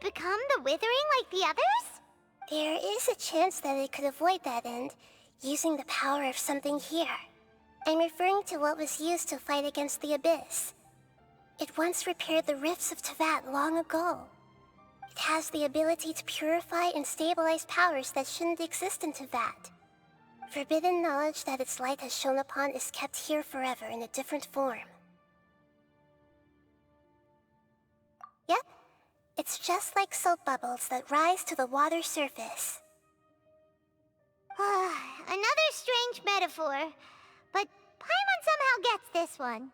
become the Withering like the others? There is a chance that it could avoid that end, using the power of something here. I'm referring to what was used to fight against the Abyss. It once repaired the rifts of Tevat long ago. It has the ability to purify and stabilize powers that shouldn't exist in Tevat. Forbidden knowledge that its light has shone upon is kept here forever in a different form. Yep, it's just like soap bubbles that rise to the water's surface. Another strange metaphor, but Paimon somehow gets this one.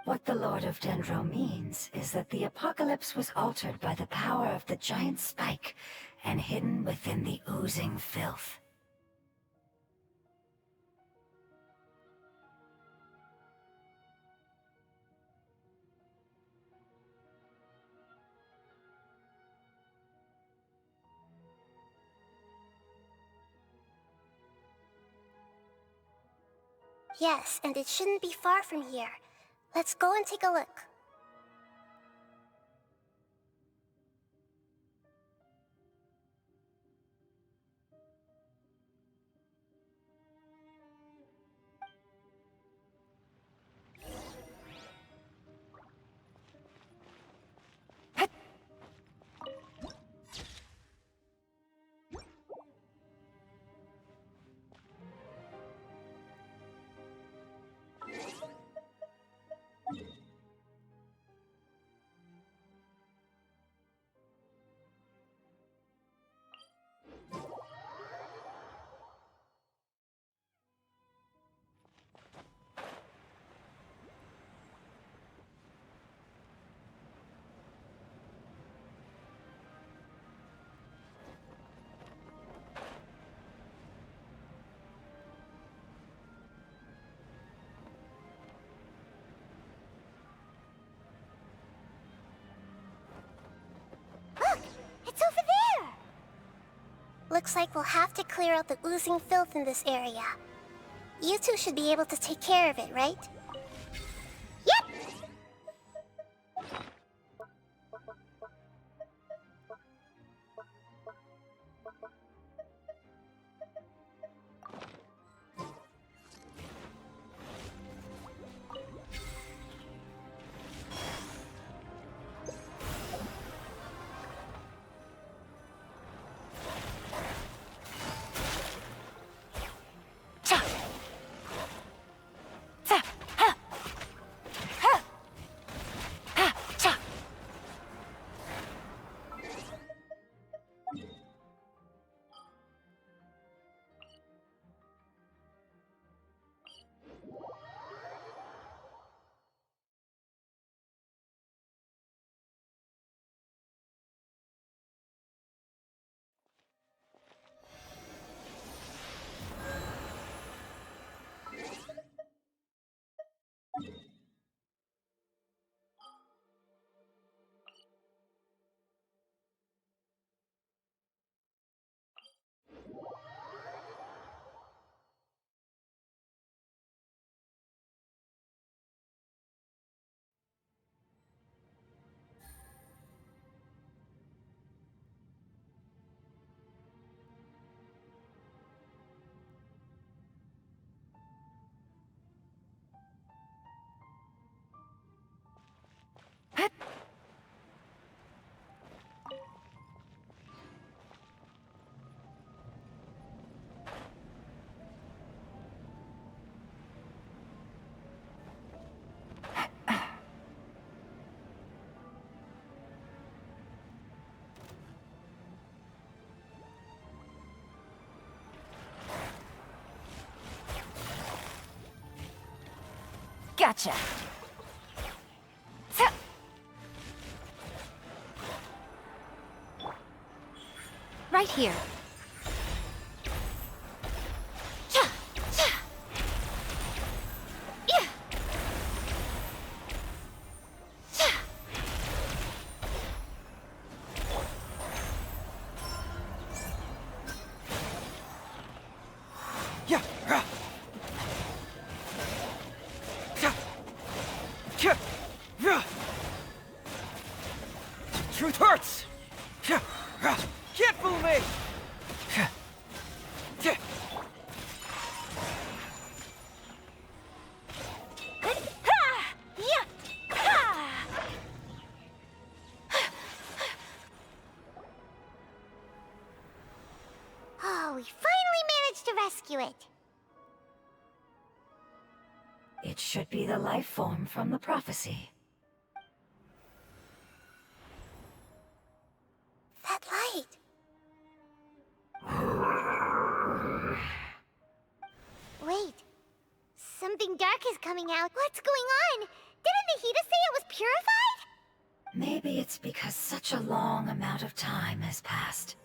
What the Lord of Dendro means is that the apocalypse was altered by the power of the giant spike and hidden within the oozing filth. Yes, and it shouldn't be far from here. Let's go and take a look. It's over there! Looks like we'll have to clear out the oozing filth in this area. You two should be able to take care of it, right? Yep! Gotcha! Right here. rescue it? It should be the life form from the prophecy. That light! Wait. Something dark is coming out. What's going on? Didn't Nahida say it was purified? Maybe it's because such a long amount of time has passed.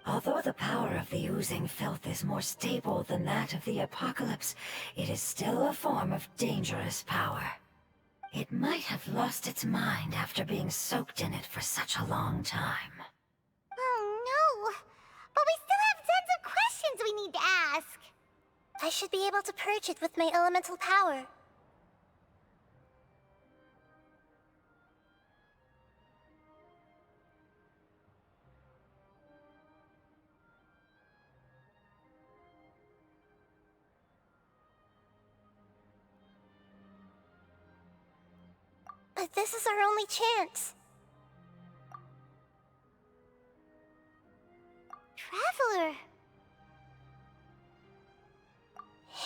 Although the power of the oozing filth is more stable than that of the apocalypse, it is still a form of dangerous power. It might have lost its mind after being soaked in it for such a long time. Oh no. But we still have tons of questions we need to ask. I should be able to purge it with my elemental power. But this is our only chance. Traveler.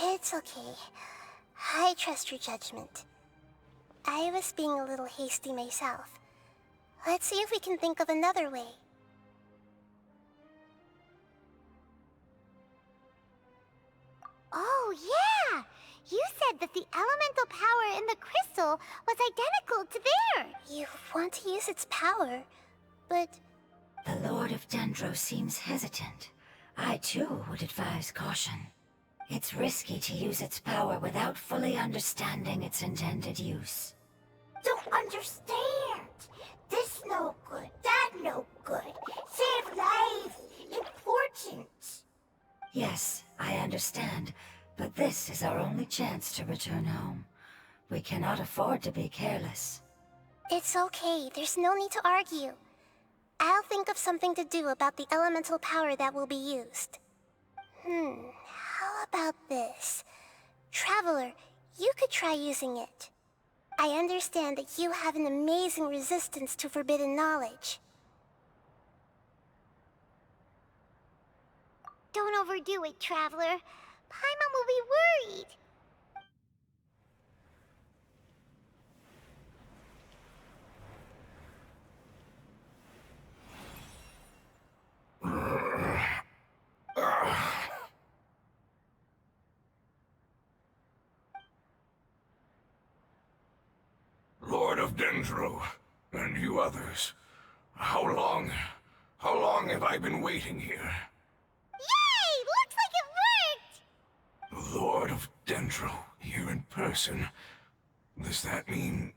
It's okay. I trust your judgment. I was being a little hasty myself. Let's see if we can think of another way. Oh yeah! You said that the elemental power in the crystal was identical to theirs. You want to use its power, but The Lord of Dendro seems hesitant. I too would advise caution. It's risky to use its power without fully understanding its intended use. Don't understand. This no good, that no good. Save lives. Important. Yes, I understand, but this is our only chance to return home. We cannot afford to be careless. it's okay. There's no need to argue. I'll think of something to do about the elemental power that will be used. How about this? Traveler, you could try using it. I understand that you have an amazing resistance to forbidden knowledge. Don't overdo it, Traveler. Paimon will be worried. Lord of Dendro, and you others, how long have I been waiting here? Yay! Looks like it worked! Lord of Dendro, here in person. Does that mean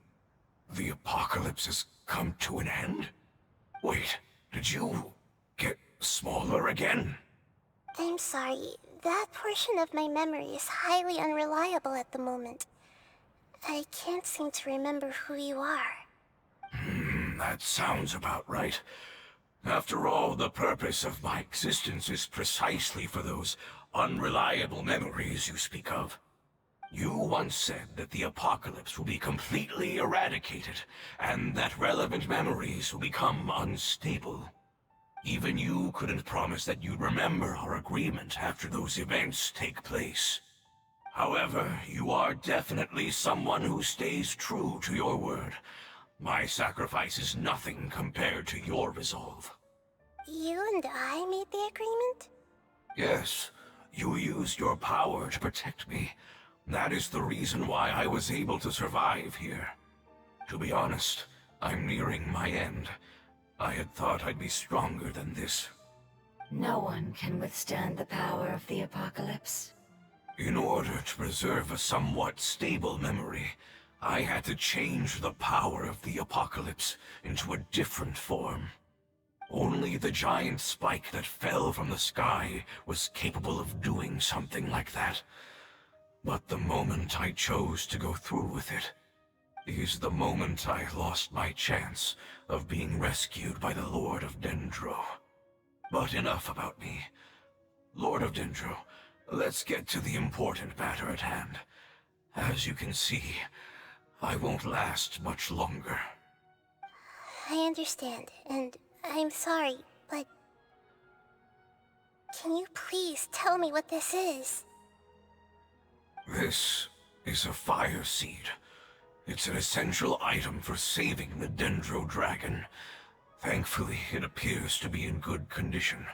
the apocalypse has come to an end? Wait, did you get smaller again? I'm sorry. That portion of my memory is highly unreliable at the moment. I can't seem to remember who you are. That sounds about right. After all, the purpose of my existence is precisely for those unreliable memories you speak of. You once said that the apocalypse will be completely eradicated, and that relevant memories will become unstable. Even you couldn't promise that you'd remember our agreement after those events take place. However, you are definitely someone who stays true to your word. My sacrifice is nothing compared to your resolve. You and I made the agreement? Yes, you used your power to protect me. That is the reason why I was able to survive here. To be honest, I'm nearing my end. I had thought I'd be stronger than this. No one can withstand the power of the apocalypse. In order to preserve a somewhat stable memory, I had to change the power of the apocalypse into a different form. Only the giant spike that fell from the sky was capable of doing something like that. But the moment I chose to go through with it is the moment I lost my chance of being rescued by the Lord of Dendro. But enough about me. Lord of Dendro, let's get to the important matter at hand. As you can see, I won't last much longer. I understand, and I'm sorry, but Can you please tell me what this is? This is a fire seed. It's an essential item for saving the Dendro Dragon. Thankfully, it appears to be in good condition.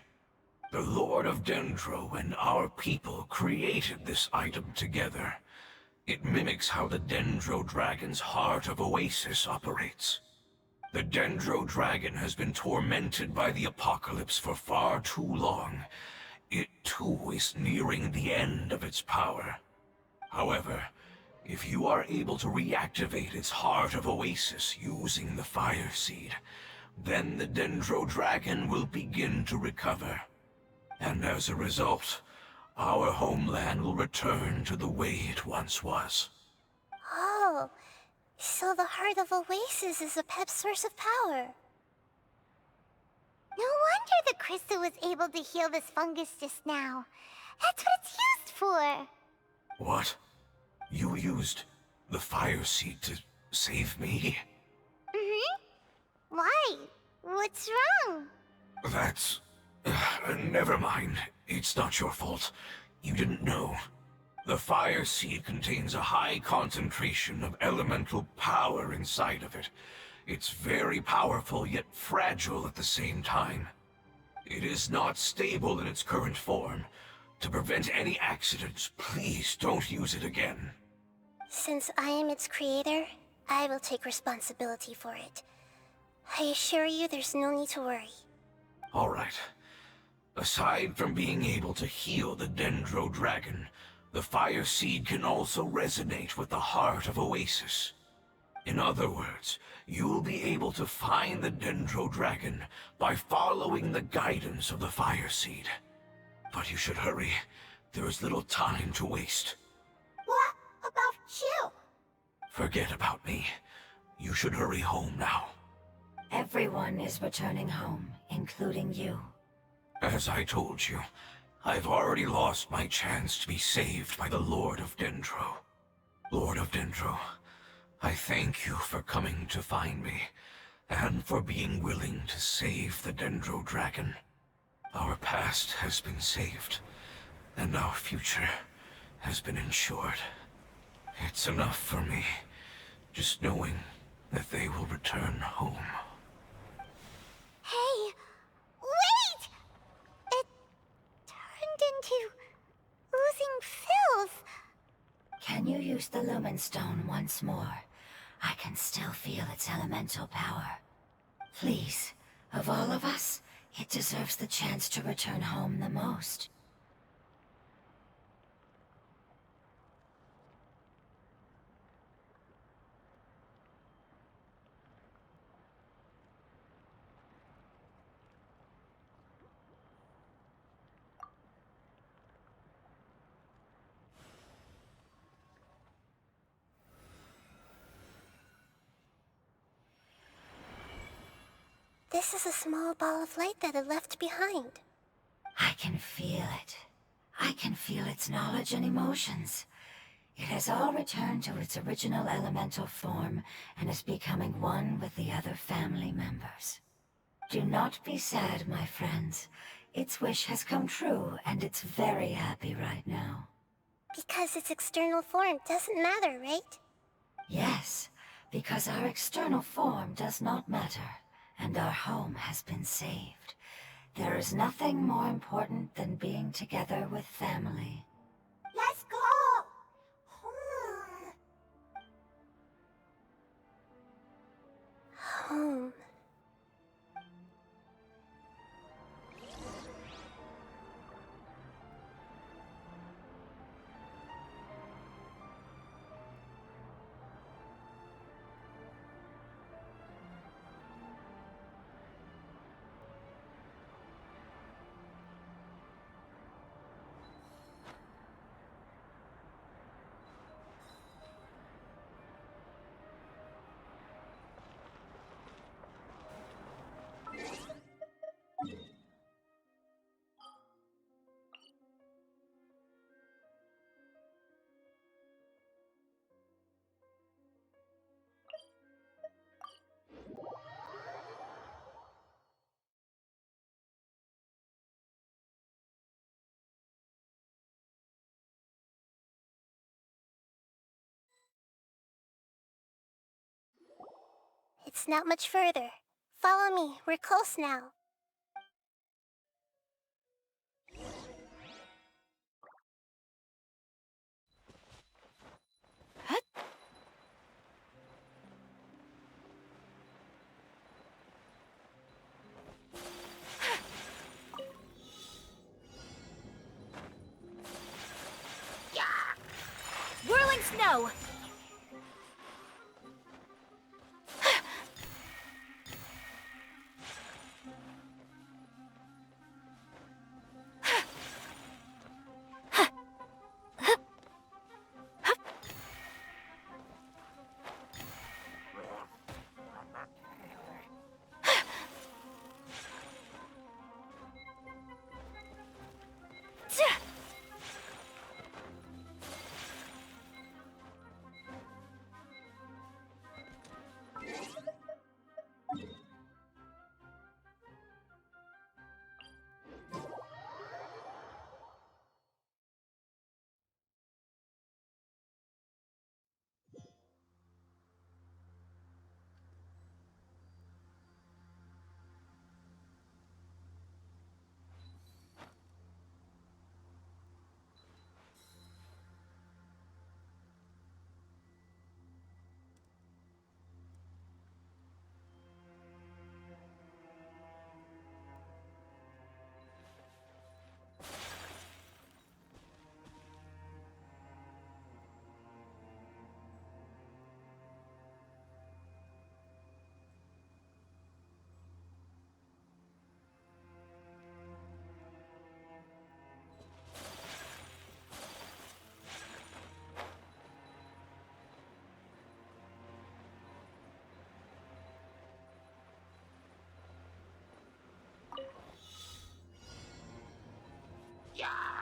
The Lord of Dendro and our people created this item together. It mimics how the Dendro Dragon's Heart of Oasis operates. The Dendro Dragon has been tormented by the apocalypse for far too long. It too is nearing the end of its power. However, if you are able to reactivate its Heart of Oasis using the Fire Seed, then the Dendro Dragon will begin to recover. And as a result, our homeland will return to the way it once was. Oh, so the Heart of Oasis is a pet source of power. No wonder the crystal was able to heal this fungus just now. That's what it's used for. What? You used the Fire Seed to save me? Why? What's wrong? That's... never mind. It's not your fault. You didn't know. The Fire Seed contains a high concentration of elemental power inside of it. It's very powerful, yet fragile at the same time. It is not stable in its current form. To prevent any accidents, please don't use it again. Since I am its creator, I will take responsibility for it. I assure you there's no need to worry. All right. Aside from being able to heal the Dendro Dragon, the Fire Seed can also resonate with the Heart of Oasis. In other words, you'll be able to find the Dendro Dragon by following the guidance of the Fire Seed. But you should hurry. There is little time to waste. What about you? Forget about me. You should hurry home now. Everyone is returning home, including you. As I told you, I've already lost my chance to be saved by the Lord of Dendro. Lord of Dendro, I thank you for coming to find me, and for being willing to save the Dendro Dragon. Our past has been saved, and our future has been ensured. It's enough for me, just knowing that they will return home. Hey, wait! It turned into oozing filth. Can you use the Lumen Stone once more? I can still feel its elemental power. Please, of all of us, it deserves the chance to return home the most. This is a small ball of light that it left behind. I can feel it. I can feel its knowledge and emotions. It has all returned to its original elemental form and is becoming one with the other family members. Do not be sad, my friends. Its wish has come true, and it's very happy right now. Because its external form doesn't matter, right? Yes, because our external form does not matter, and our home has been saved. There is nothing more important than being together with family. Let's go! Home. It's not much further. Follow me, we're close now. Whirling snow! Yeah!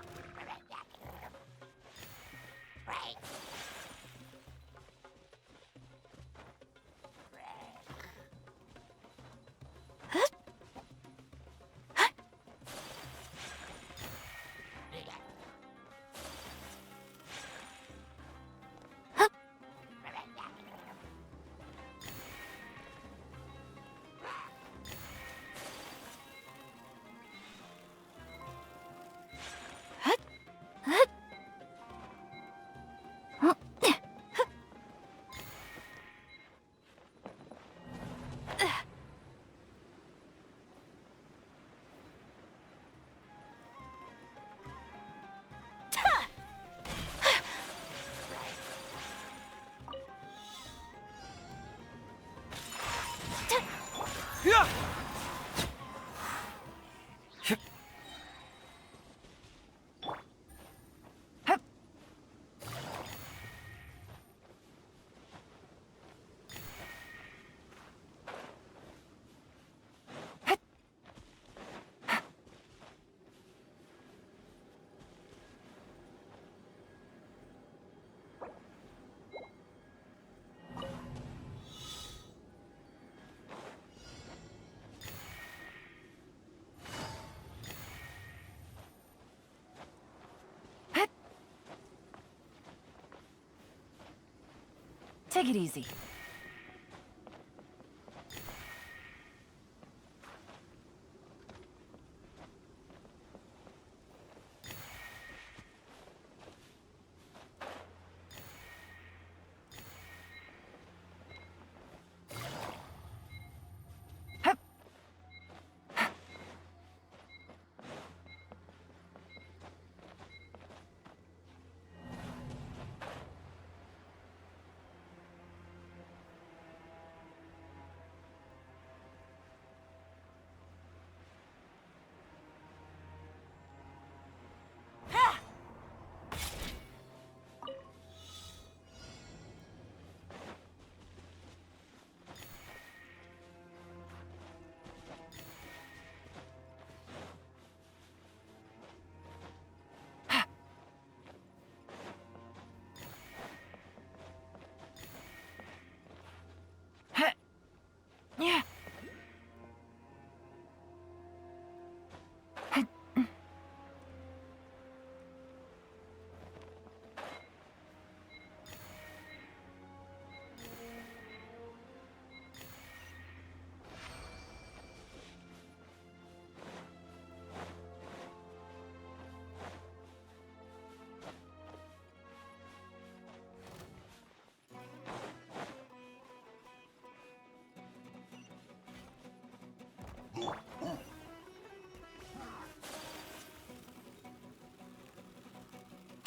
Take it easy.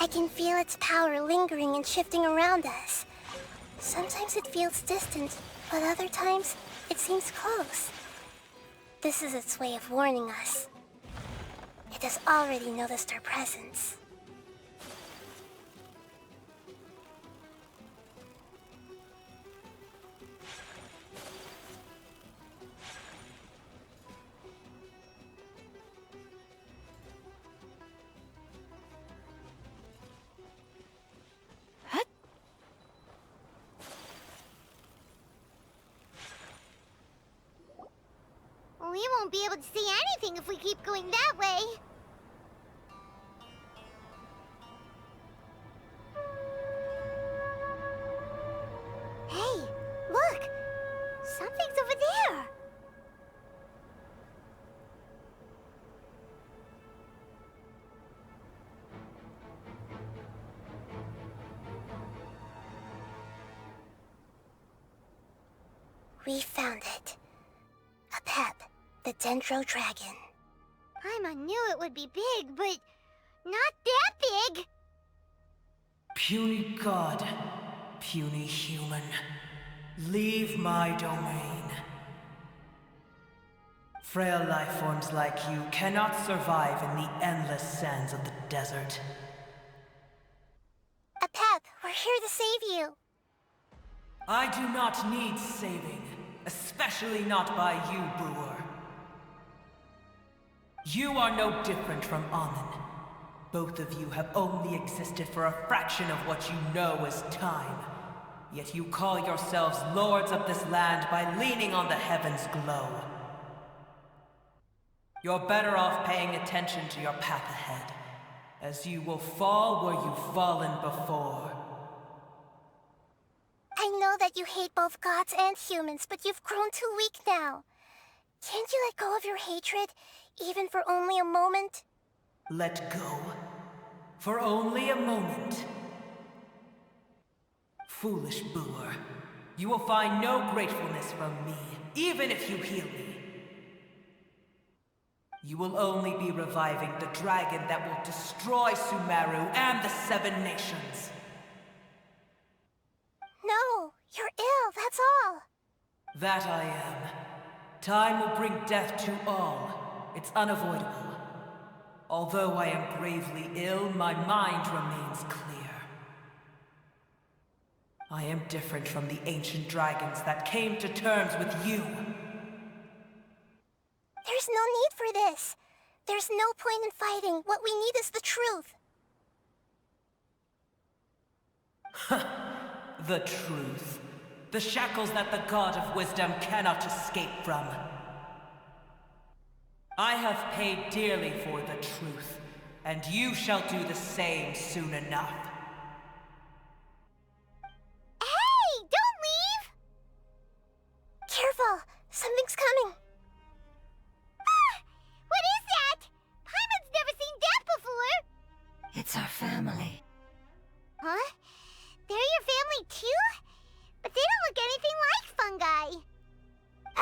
I can feel its power lingering and shifting around us. Sometimes it feels distant, but other times it seems close. This is its way of warning us. It has already noticed our presence. We won't be able to see anything if we keep going that way. Hey, look! Something's over there! We found it. A pep, the Dendro Dragon. Paimon knew it would be big, but not that big! Puny god, puny human, leave my domain. Frail life forms like you cannot survive in the endless sands of the desert. A pep, we're here to save you. I do not need saving, especially not by you, Brewer. You are no different from Amun. Both of you have only existed for a fraction of what you know as time. Yet you call yourselves lords of this land by leaning on the heavens' glow. You're better off paying attention to your path ahead, as you will fall where you've fallen before. I know that you hate both gods and humans, but you've grown too weak now. Can't you let go of your hatred, even for only a moment? Let go? For only a moment? Foolish Brewer, you will find no gratefulness from me, even if you heal me. You will only be reviving the dragon that will destroy Sumeru and the Seven Nations. No, you're ill, that's all. That I am. Time will bring death to all. It's unavoidable. Although I am gravely ill, my mind remains clear. I am different from the ancient dragons that came to terms with you. There's no need for this. There's no point in fighting. What we need is the truth. The truth. The shackles that the God of Wisdom cannot escape from. I have paid dearly for the truth, and you shall do the same soon enough. Hey, don't leave! Careful, something's coming. Ah! What is that? Paimon's never seen that before! It's our family. Huh? They're your family too? But they don't look anything like fungi.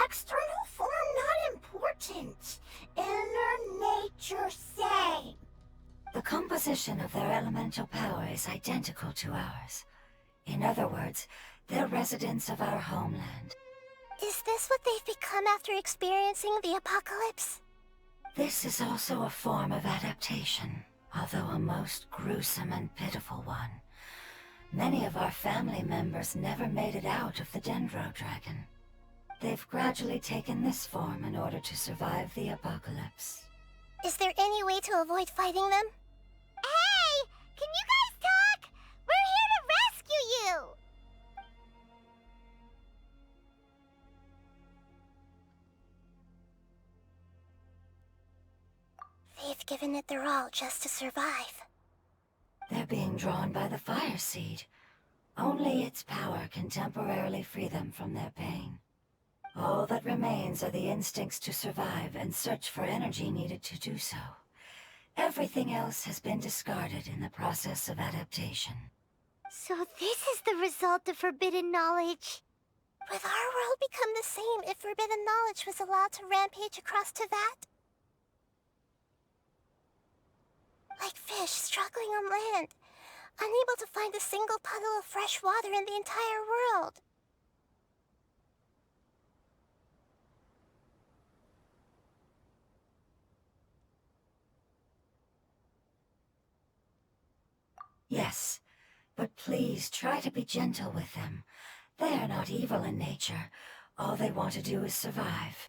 External form not important. Inner nature same. The composition of their elemental power is identical to ours. In other words, they're residents of our homeland. Is this what they've become after experiencing the apocalypse? This is also a form of adaptation, although a most gruesome and pitiful one. Many of our family members never made it out of the Dendro Dragon. They've gradually taken this form in order to survive the apocalypse. Is there any way to avoid fighting them? Hey! Can you guys talk? We're here to rescue you! They've given it their all just to survive. They're being drawn by the fire seed. Only its power can temporarily free them from their pain. All that remains are the instincts to survive and search for energy needed to do so. Everything else has been discarded in the process of adaptation. So this is the result of forbidden knowledge. Would our world become the same if forbidden knowledge was allowed to rampage across Teyvat? Like fish struggling on land, unable to find a single puddle of fresh water in the entire world. Yes, but please try to be gentle with them. They are not evil in nature. All they want to do is survive.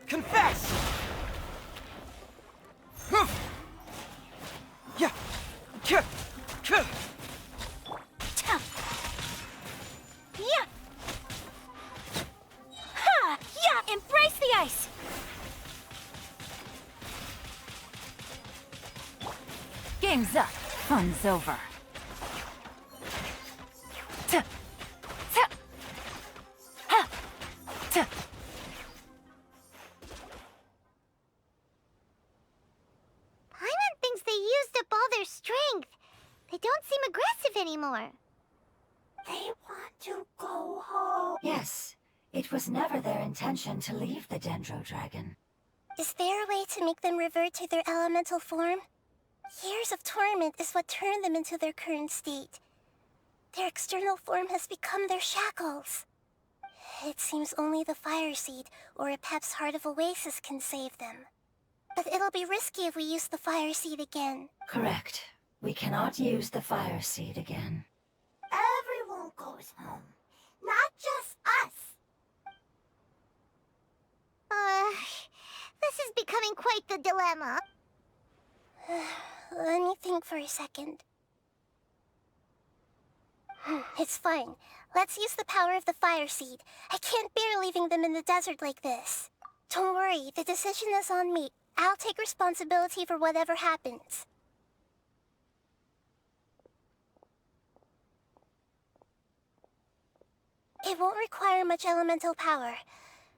Confess! Yeah. Yeah! Ha! Yeah! Embrace the ice! Game's up. Fun's over. Tuh. Tuh. Ha! Tuh. Paimon thinks they used up all their strength. They don't seem aggressive anymore. They want to go home. Yes, it was never their intention to leave the Dendro Dragon. Is there a way to make them revert to their elemental form? Years of torment is what turned them into their current state. Their external form has become their shackles. It seems only the Fire Seed or Epep's Heart of Oasis can save them. But it'll be risky if we use the Fire Seed again. Correct. We cannot use the Fire Seed again. Everyone goes home, not just us. This is becoming quite the dilemma. Let me think for a second. It's fine. Let's use the power of the Fire Seed. I can't bear leaving them in the desert like this. Don't worry, the decision is on me. I'll take responsibility for whatever happens. It won't require much elemental power.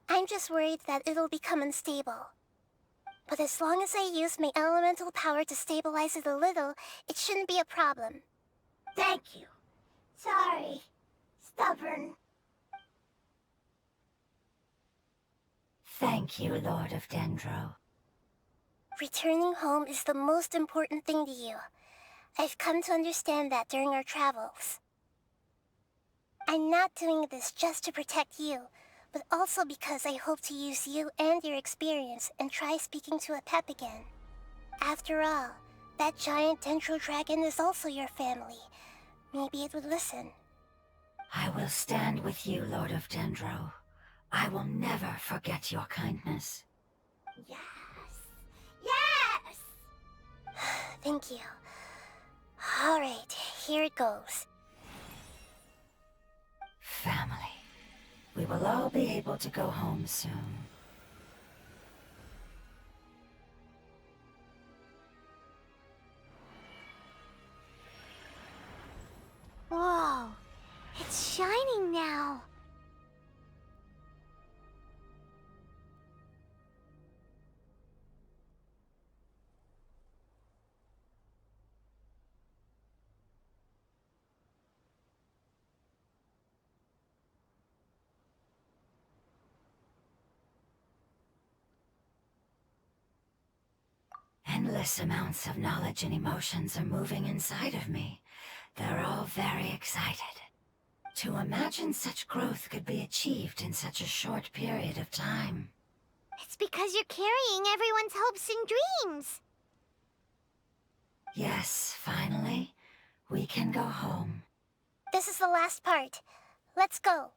I'm just worried that it'll become unstable. But as long as I use my elemental power to stabilize it a little, it shouldn't be a problem. Thank you. Sorry. Stubborn. Thank you, Lord of Dendro. Returning home is the most important thing to you. I've come to understand that during our travels. I'm not doing this just to protect you, but also because I hope to use you and your experience and try speaking to Epep again. After all, that giant Dendro Dragon is also your family. Maybe it would listen. I will stand with you, Lord of Dendro. I will never forget your kindness. Yes. Yes! Thank you. All right, here it goes. Family. We will all be able to go home soon. Whoa, it's shining now. Endless amounts of knowledge and emotions are moving inside of me. They're all very excited. To imagine such growth could be achieved in such a short period of time. It's because you're carrying everyone's hopes and dreams. Yes, finally, we can go home. This is the last part. Let's go.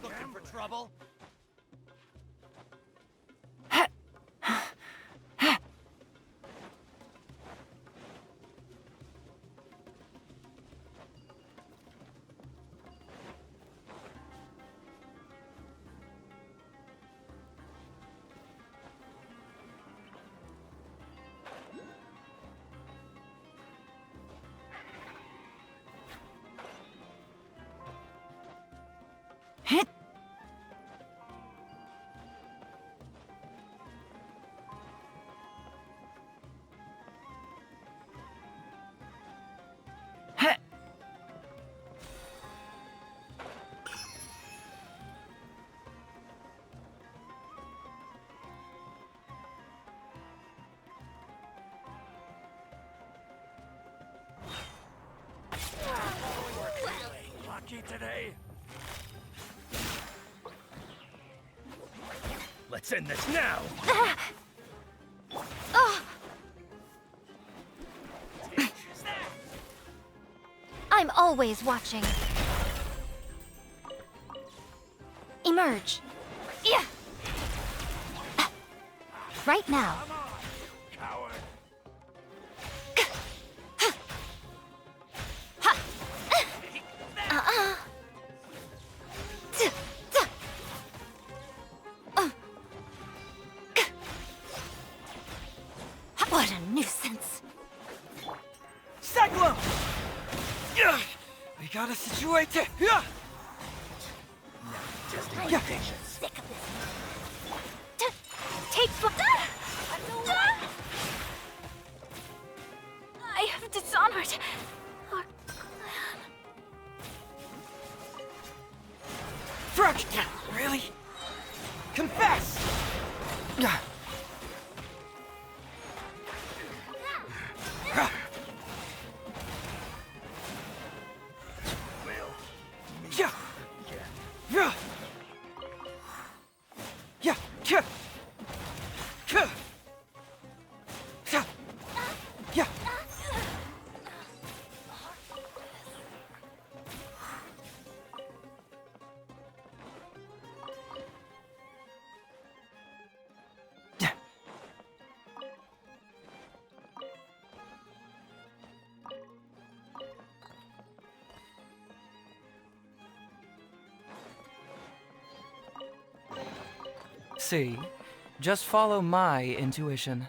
Looking for trouble? Lucky today. Let's end this now. I'm always watching. Emerge. Yeah. Right now. Coward. What a nuisance. Cyclone! Yeah, we got a situation. Yeah. Just I'm sick of this. Take I have dishonored our clan. Frog, really? Confess! Yeah. See, just follow my intuition.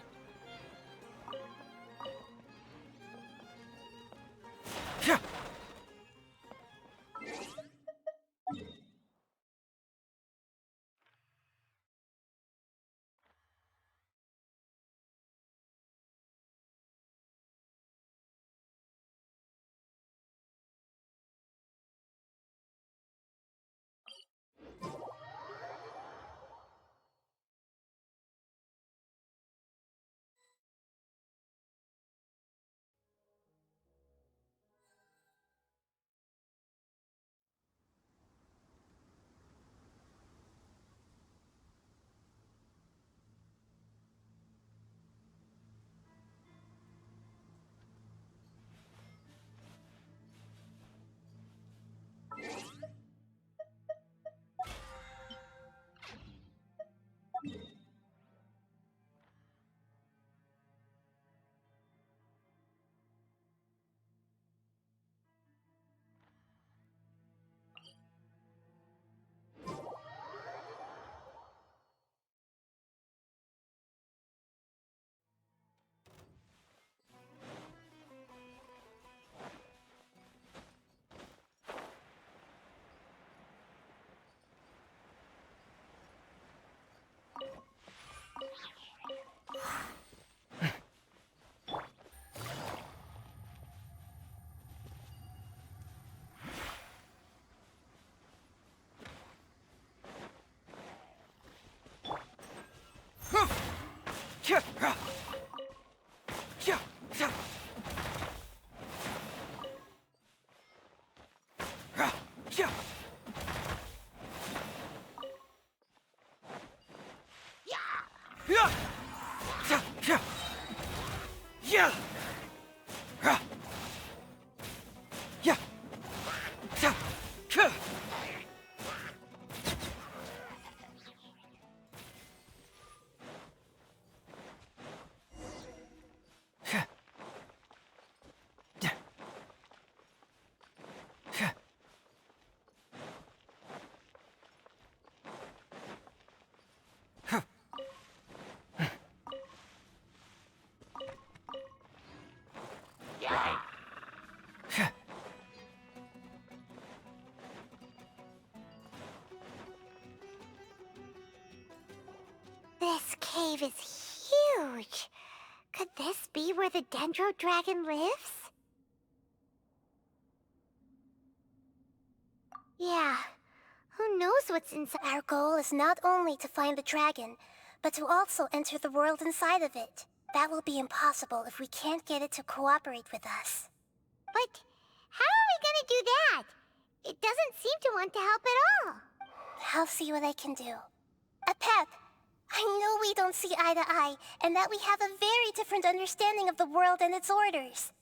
This cave is huge. Could this be where the Dendro Dragon lives? Yeah, who knows what's inside? Our goal is not only to find the dragon, but to also enter the world inside of it. That will be impossible if we can't get it to cooperate with us. But how are we gonna do that? It doesn't seem to want to help at all. I'll see what I can do. Pep, I know we don't see eye to eye, and that we have a very different understanding of the world and its orders.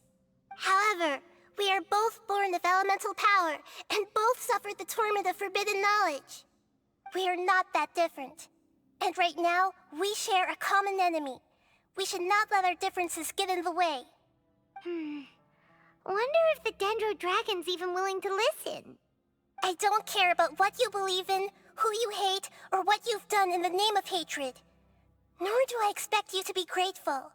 However, we are both born of elemental power, and both suffered the torment of forbidden knowledge. We are not that different. And right now, we share a common enemy. We should not let our differences get in the way. Wonder if the Dendro Dragon's even willing to listen. I don't care about what you believe in, who you hate, or what you've done in the name of hatred. Nor do I expect you to be grateful.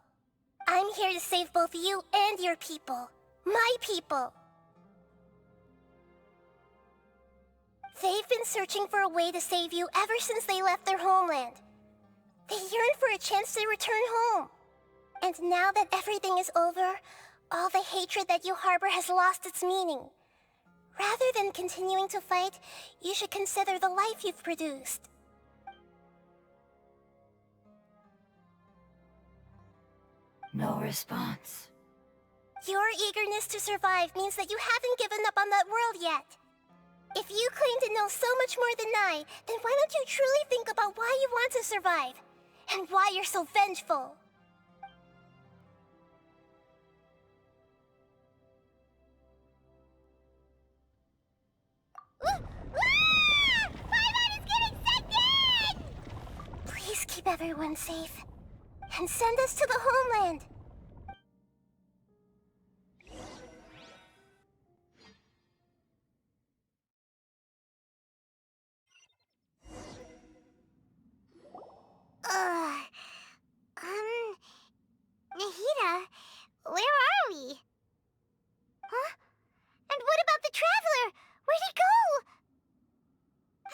I'm here to save both you and your people. My people. They've been searching for a way to save you ever since they left their homeland. They yearn for a chance to return home. And now that everything is over, all the hatred that you harbor has lost its meaning. Rather than continuing to fight, you should consider the life you've produced. No response. Your eagerness to survive means that you haven't given up on that world yet. If you claim to know so much more than I, then why don't you truly think about why you want to survive? And why you're so vengeful? Paimon is getting sucked in! Please keep everyone safe. And send us to the homeland. Nahida, where are we? Huh? And what about the Traveler? Where'd he go?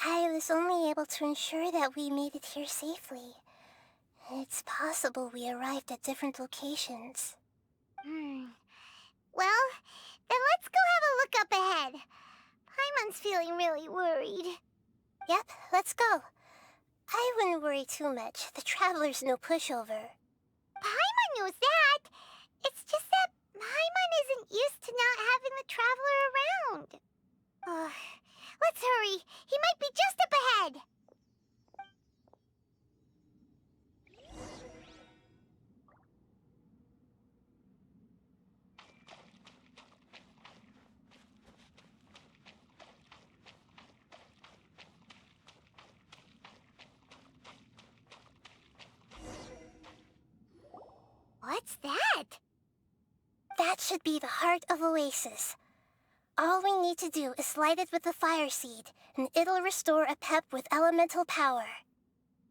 I was only able to ensure that we made it here safely. It's possible we arrived at different locations. Well, then let's go have a look up ahead. Paimon's feeling really worried. Yep, let's go. I wouldn't worry too much. The Traveler's no pushover. Paimon knows that. It's just that Paimon isn't used to not having the Traveler around. Let's hurry. He might be just up ahead. What's that? That should be the heart of Oasis. All we need to do is light it with the fire seed, and it'll restore a pep with elemental power.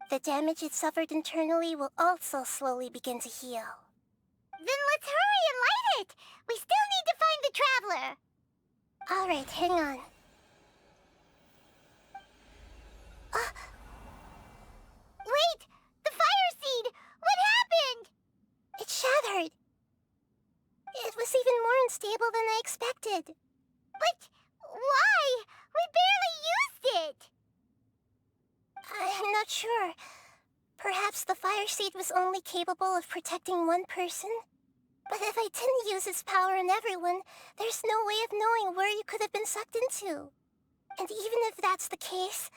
The damage it suffered internally will also slowly begin to heal. Then let's hurry and light it! We still need to find the Traveler! Alright, hang on. Wait! The fire seed! What happened? It shattered! It was even more unstable than I expected. But why? We barely used it! I'm not sure. Perhaps the fire seed was only capable of protecting one person? But if I didn't use its power on everyone, there's no way of knowing where you could have been sucked into. And even if that's the case,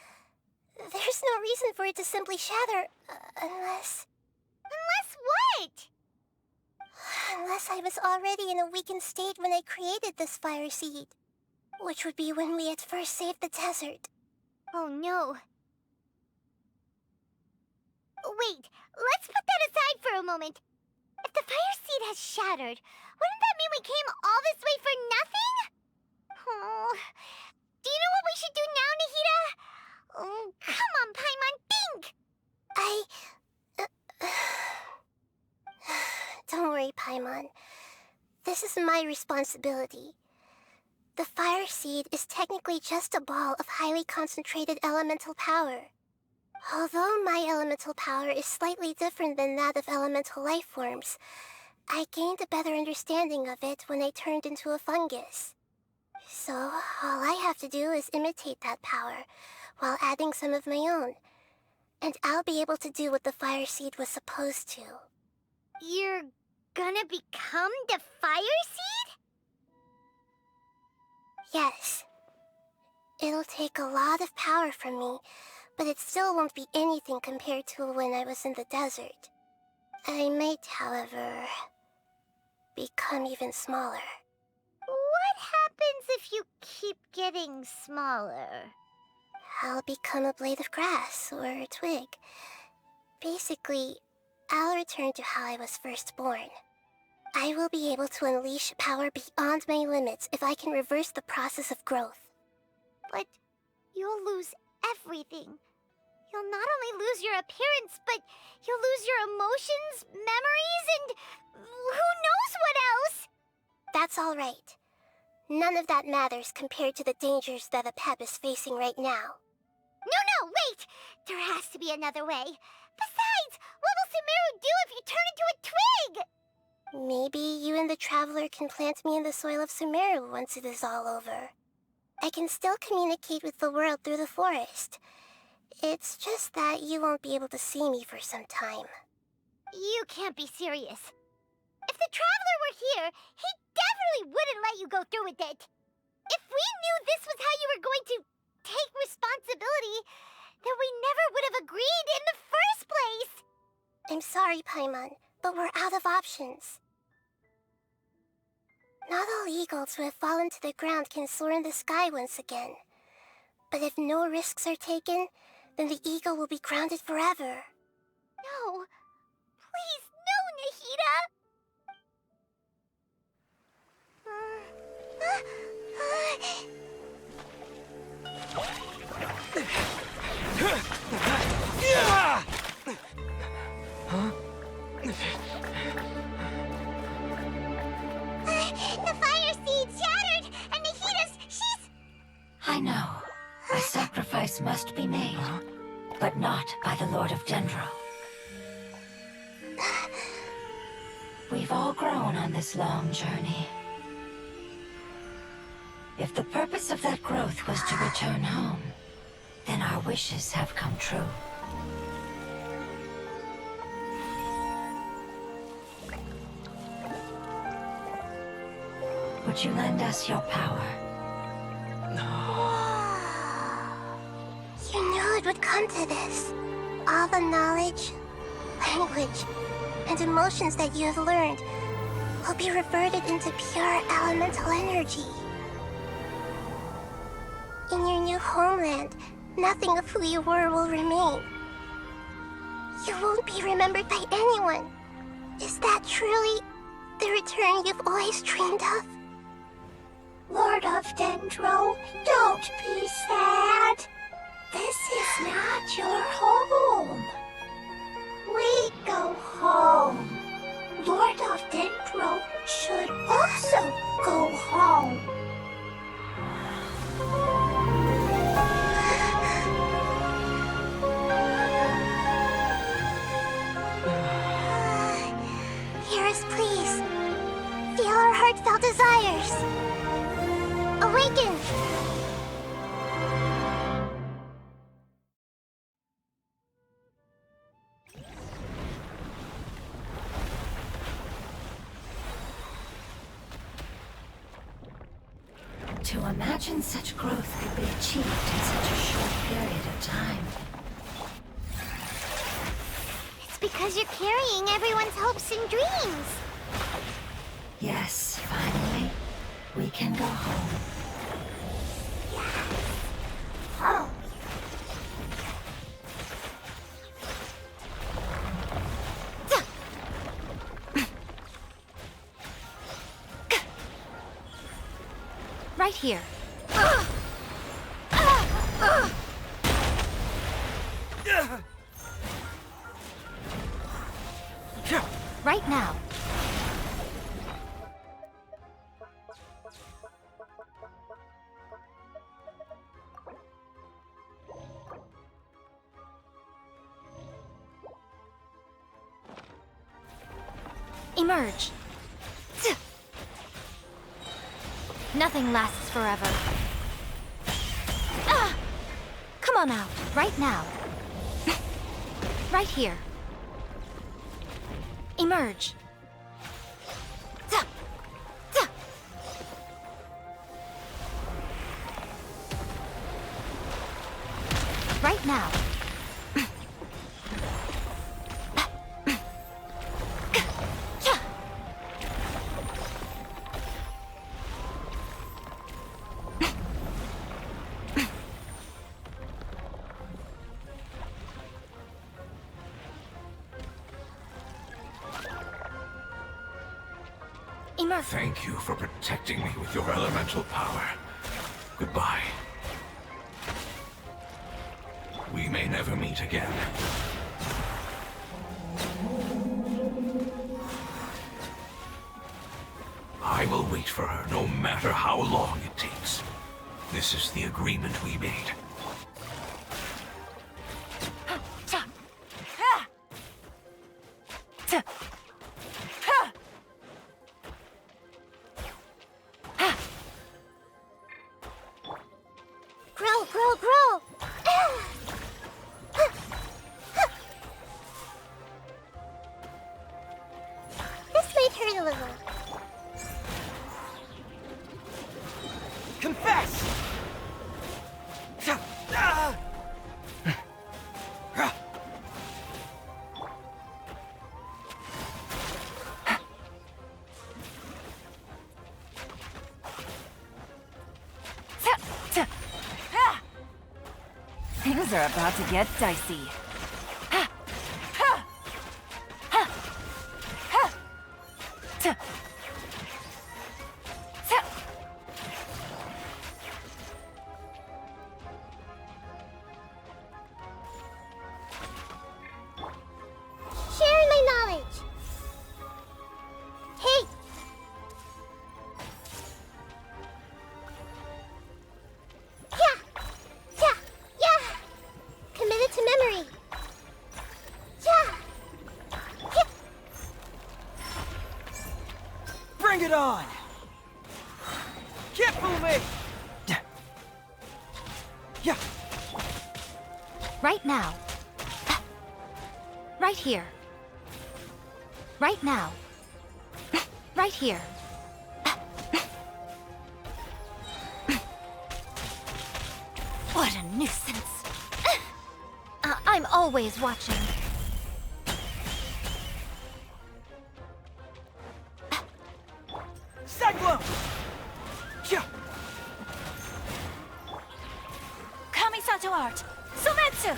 there's no reason for it to simply shatter, unless... Unless what? Unless I was already in a weakened state when I created this fire seed. Which would be when we had first saved the desert. Oh no. Wait, let's put that aside for a moment. If the fire seed has shattered, wouldn't that mean we came all this way for nothing? Oh, do you know what we should do now, Nahida? Oh, come on, Paimon, think! Don't worry, Paimon. This is my responsibility. The fire seed is technically just a ball of highly concentrated elemental power. Although my elemental power is slightly different than that of elemental life forms, I gained a better understanding of it when I turned into a fungus. So, all I have to do is imitate that power, while adding some of my own. And I'll be able to do what the fire seed was supposed to. You're gonna become the fire seed? Yes. It'll take a lot of power from me, but it still won't be anything compared to when I was in the desert. I might, however, become even smaller. What happens if you keep getting smaller? I'll become a blade of grass or a twig. Basically, I'll return to how I was first born. I will be able to unleash power beyond my limits if I can reverse the process of growth. But you'll lose everything. You'll not only lose your appearance, but you'll lose your emotions, memories, and who knows what else? That's all right. None of that matters compared to the dangers that a pep is facing right now. No, wait! There has to be another way. Besides, what will Sumeru do if you turn into a twig? Maybe you and the Traveler can plant me in the soil of Sumeru once it is all over. I can still communicate with the world through the forest. It's just that you won't be able to see me for some time. You can't be serious. If the Traveler were here, he definitely wouldn't let you go through with it. If we knew this was how you were going to take responsibility, then we never would have agreed in the first place. I'm sorry, Paimon, but we're out of options. Not all eagles who have fallen to the ground can soar in the sky once again. But if no risks are taken, then the eagle will be grounded forever. No. Please, no, Nahida! The fire seed shattered, and she's... I know. A sacrifice must be made, but not by the Lord of Dendro. We've all grown on this long journey. If the purpose of that growth was to return home, then our wishes have come true. Would you lend us your power? You knew it would come to this. All the knowledge, language, and emotions that you have learned will be reverted into pure elemental energy. In your new homeland, nothing of who you were will remain. You won't be remembered by anyone. Is that truly the return you've always dreamed of? Lord of Dendro, don't be sad. This is not your home. We go home. Lord of Dendro should also go home. Hear us, please. Feel our heartfelt desires. Awaken! To imagine such growth could be achieved in such a short period of time. It's because you're carrying everyone's hopes and dreams. Yes, finally, we can go home. Home. Right here. Right now. Emerge. Nothing lasts forever. Ah! Come on out, right now. Right here. Emerge. Right now. Thank you for protecting me with your elemental power. Goodbye. We may never meet again. I will wait for her no matter how long it takes. This is the agreement we made. Grow! This might hurt a little. Confess! Things are about to get dicey. Sharing my knowledge. Hey! Yeah! Committed to memory. Yeah! Bring it on! Can't fool me! Yeah! Right now. Right here. Right now. Right here. What a nuisance. I'm always watching. Cyclone! Yeah! Kamisato art. Sumetsu!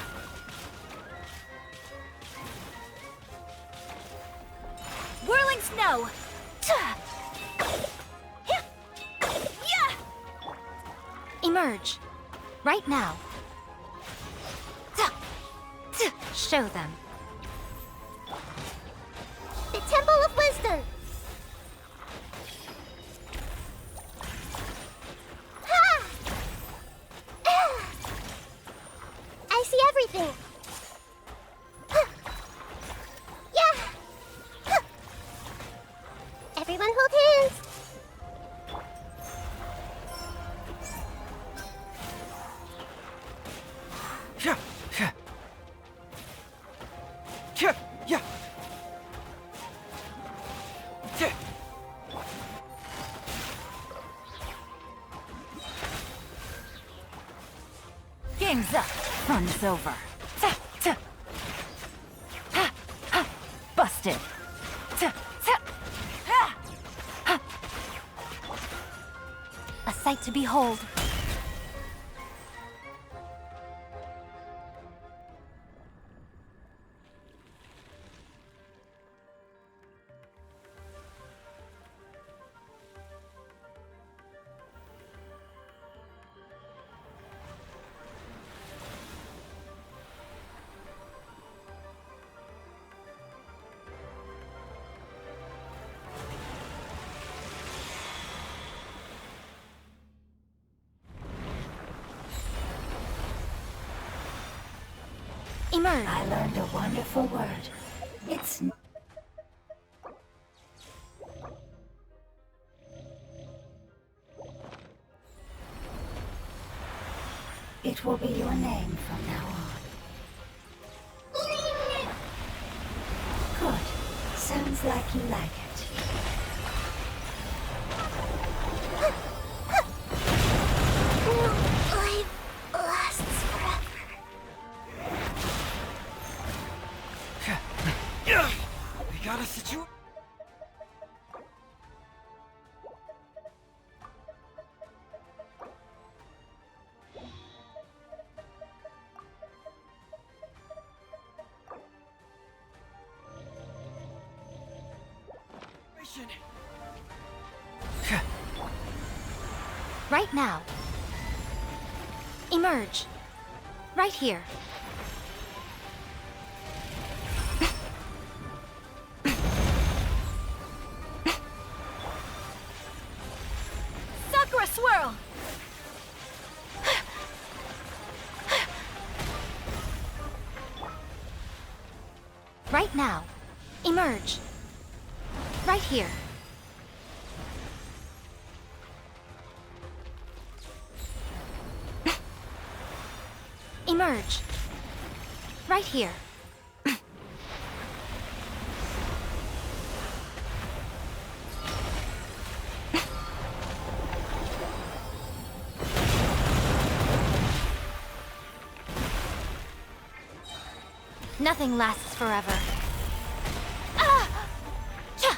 Whirling snow. Emerge. Right now. Show them. The Temple of Wisdom. I see everything. Yeah. Everyone hold hands. Yeah! Yeah! Yeah! Yeah! Yeah! Game's up. Fun's over. Busted. A sight to behold. Emerge. I learned a wonderful word. It's It will be your name from now on. Good. Sounds like you like it. No life lasts forever. We got a situation. Right now. Emerge. Right here. Sakura swirl! Right now. Emerge. Right here. Emerge. Right here. Nothing lasts forever. Ah! Cha!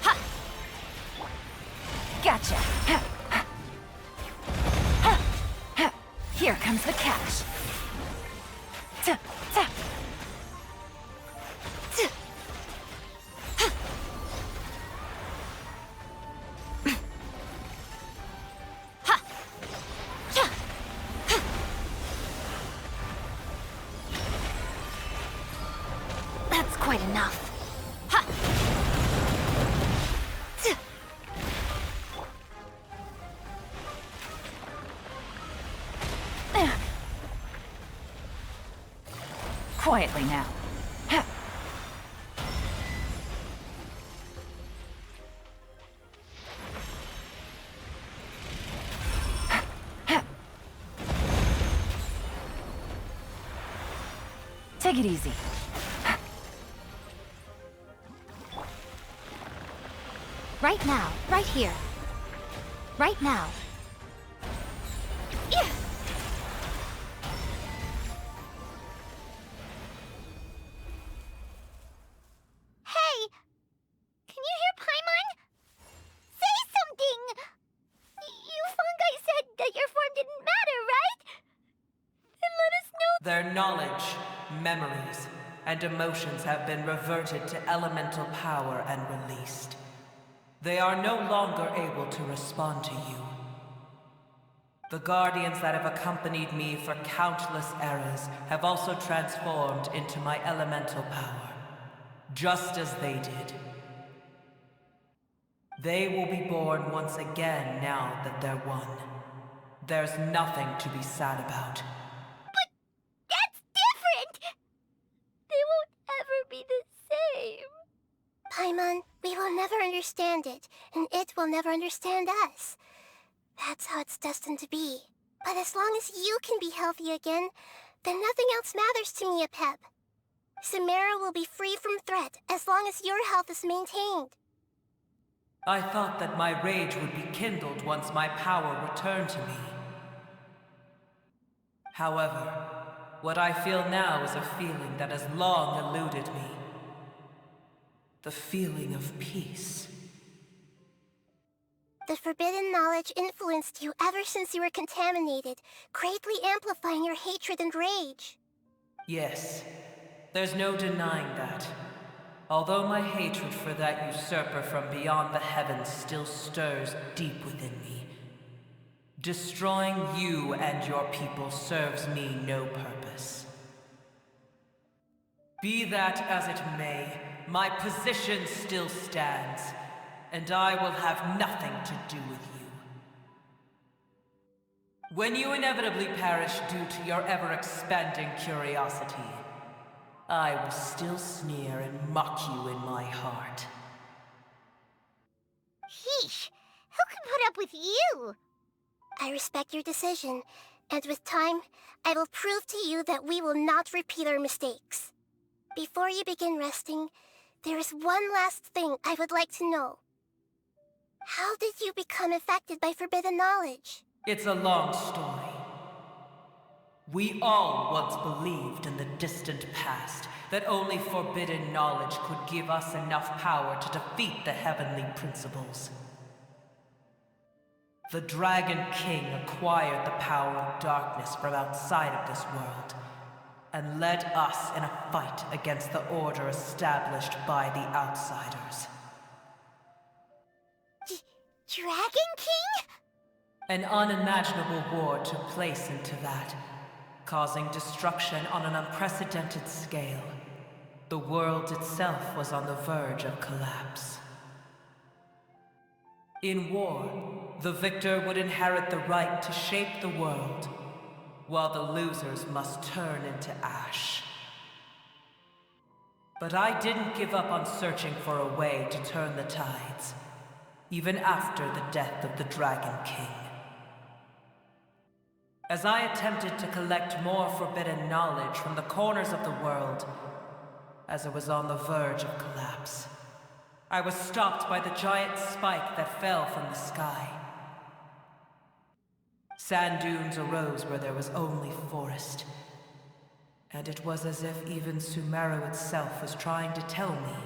Ha! Gotcha. Ha! Ha! Ha! Here comes the catch. Ta! Ta! Ta! Ha! Ha! Cha! Ha! That's quite enough. Ha! Ta! Quietly now. Ha! Ha! Take it easy. Right now, right here. Right now. Yeah. Hey! Can you hear Paimon? Say something! You fungi said that your form didn't matter, right? Then let us know. Their knowledge, memories, and emotions have been reverted to elemental power and released. They are no longer able to respond to you. The guardians that have accompanied me for countless eras have also transformed into my elemental power, just as they did. They will be born once again now that they're one. There's nothing to be sad about. But that's different! They won't ever be the same. Paimon, we will never understand it, and it will never understand us. That's how it's destined to be. But as long as you can be healthy again, then nothing else matters to me, Apep. Samara will be free from threat as long as your health is maintained. I thought that my rage would be kindled once my power returned to me. However, what I feel now is a feeling that has long eluded me. The feeling of peace. The forbidden knowledge influenced you ever since you were contaminated, greatly amplifying your hatred and rage. Yes, there's no denying that. Although my hatred for that usurper from beyond the heavens still stirs deep within me, destroying you and your people serves me no purpose. Be that as it may, my position still stands, and I will have nothing to do with you. When you inevitably perish due to your ever-expanding curiosity, I will still sneer and mock you in my heart. gosh! Who can put up with you? I respect your decision, and with time, I will prove to you that we will not repeat our mistakes. Before you begin resting, there is one last thing I would like to know. How did you become affected by forbidden knowledge? It's a long story. We all once believed in the distant past that only forbidden knowledge could give us enough power to defeat the heavenly principles. The Dragon King acquired the power of darkness from outside of this world, and led us in a fight against the order established by the outsiders. Dragon King? An unimaginable war took place into that, causing destruction on an unprecedented scale. The world itself was on the verge of collapse. In war, the victor would inherit the right to shape the world, while the losers must turn into ash. But I didn't give up on searching for a way to turn the tides, even after the death of the Dragon King. As I attempted to collect more forbidden knowledge from the corners of the world, as it was on the verge of collapse, I was stopped by the giant spike that fell from the sky. Sand dunes arose where there was only forest, and it was as if even Sumeru itself was trying to tell me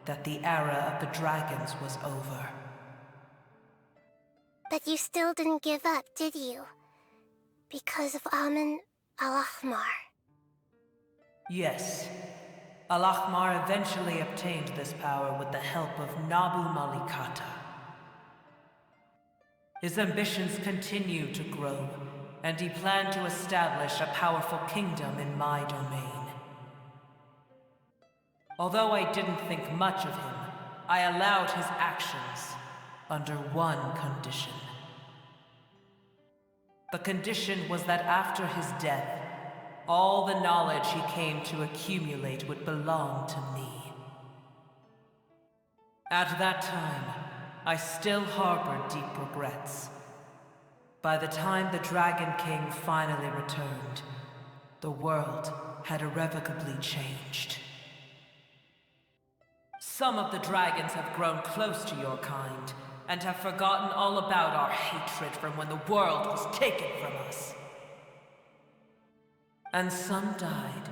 that the era of the dragons was over. But you still didn't give up, did you? Because of Amun al-Ahmar. Yes. Al-Ahmar eventually obtained this power with the help of Nabu Malikata. His ambitions continued to grow, and he planned to establish a powerful kingdom in my domain. Although I didn't think much of him, I allowed his actions under one condition. The condition was that after his death, all the knowledge he came to accumulate would belong to me. At that time, I still harbored deep regrets. By the time the Dragon King finally returned, the world had irrevocably changed. Some of the dragons have grown close to your kind, and have forgotten all about our hatred from when the world was taken from us. And some died,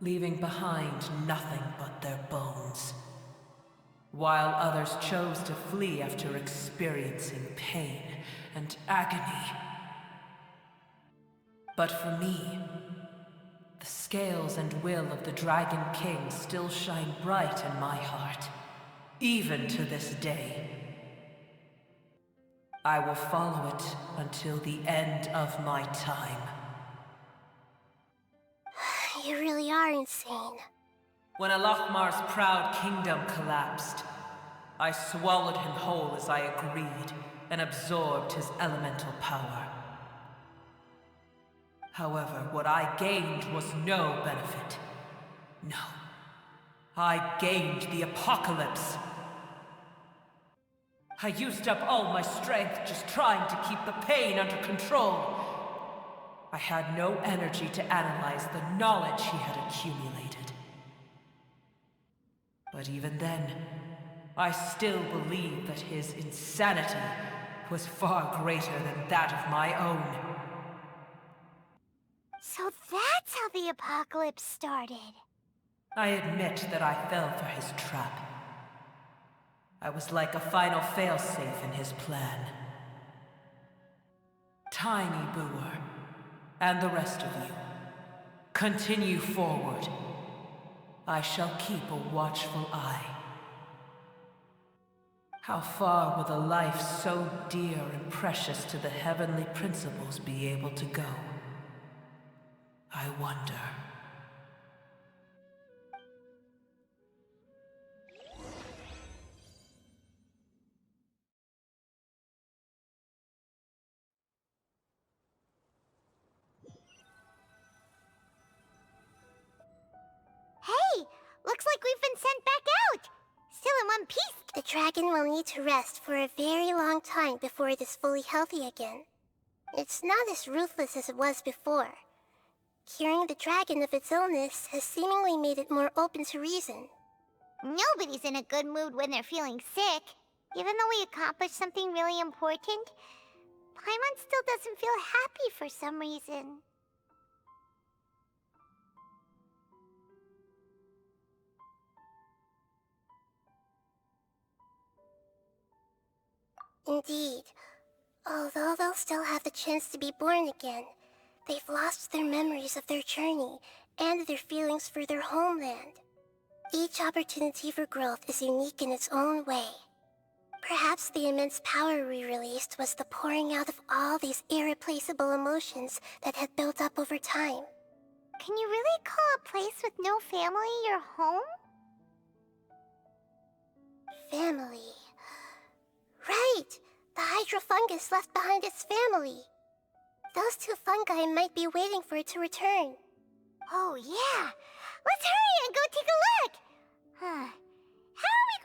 leaving behind nothing but their bones, while others chose to flee after experiencing pain and agony. But for me, the scales and will of the Dragon King still shine bright in my heart, even to this day. I will follow it until the end of my time. You really are insane. When Al-Ahmar's proud kingdom collapsed, I swallowed him whole as I agreed, and absorbed his elemental power. However, what I gained was no benefit. No. I gained the apocalypse. I used up all my strength just trying to keep the pain under control. I had no energy to analyze the knowledge he had accumulated. But even then, I still believed that his insanity was far greater than that of my own. So that's how the apocalypse started. I admit that I fell for his trap. I was like a final failsafe in his plan. Tiny Booer, and the rest of you, continue forward. I shall keep a watchful eye. How far will a life so dear and precious to the heavenly principles be able to go? I wonder. Hey, looks like we've been sent back out. Still in one piece, The dragon will need to rest for a very long time before it is fully healthy again. It's not as ruthless as it was before. Curing the dragon of its illness has seemingly made it more open to reason. Nobody's in a good mood when they're feeling sick. Even though we accomplished something really important, Paimon still doesn't feel happy for some reason. Indeed. Although they'll still have the chance to be born again, they've lost their memories of their journey and their feelings for their homeland. Each opportunity for growth is unique in its own way. Perhaps the immense power we released was the pouring out of all these irreplaceable emotions that had built up over time. Can you really call a place with no family your home? Family. Right! The hydrofungus left behind its family. Those two fungi might be waiting for it to return. Oh yeah! Let's hurry and go take a look! How are we